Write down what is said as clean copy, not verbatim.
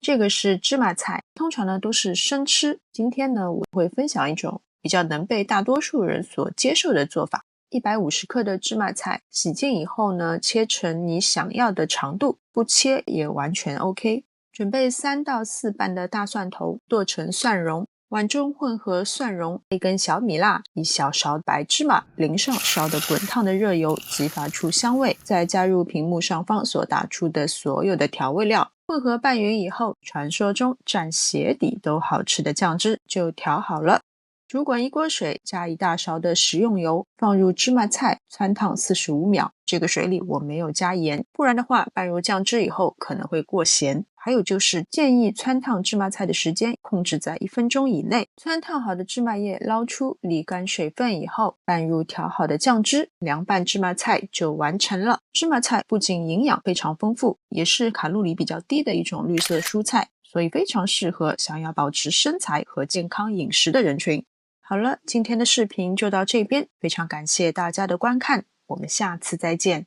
这个是芝麻菜，通常呢都是生吃。今天呢我会分享一种比较能被大多数人所接受的做法。150克的芝麻菜，洗净以后呢，切成你想要的长度，不切也完全 OK。准备3到4瓣的大蒜头，剁成蒜蓉。碗中混合蒜蓉、1根小米辣、1小勺白芝麻，淋上烧得滚烫的热油，激发出香味，再加入屏幕上方所打出的所有的调味料，混合拌匀以后，传说中蘸鞋底都好吃的酱汁就调好了。煮滚1锅水，加1大勺的食用油，放入芝麻菜，汆烫45秒。这个水里我没有加盐，不然的话拌入酱汁以后可能会过咸。还有就是建议汆烫芝麻菜的时间控制在1分钟以内。汆烫好的芝麻叶捞出，沥干水分以后，拌入调好的酱汁，凉拌芝麻菜就完成了。芝麻菜不仅营养非常丰富，也是卡路里比较低的一种绿色蔬菜，所以非常适合想要保持身材和健康饮食的人群。好了，今天的视频就到这边，非常感谢大家的观看，我们下次再见。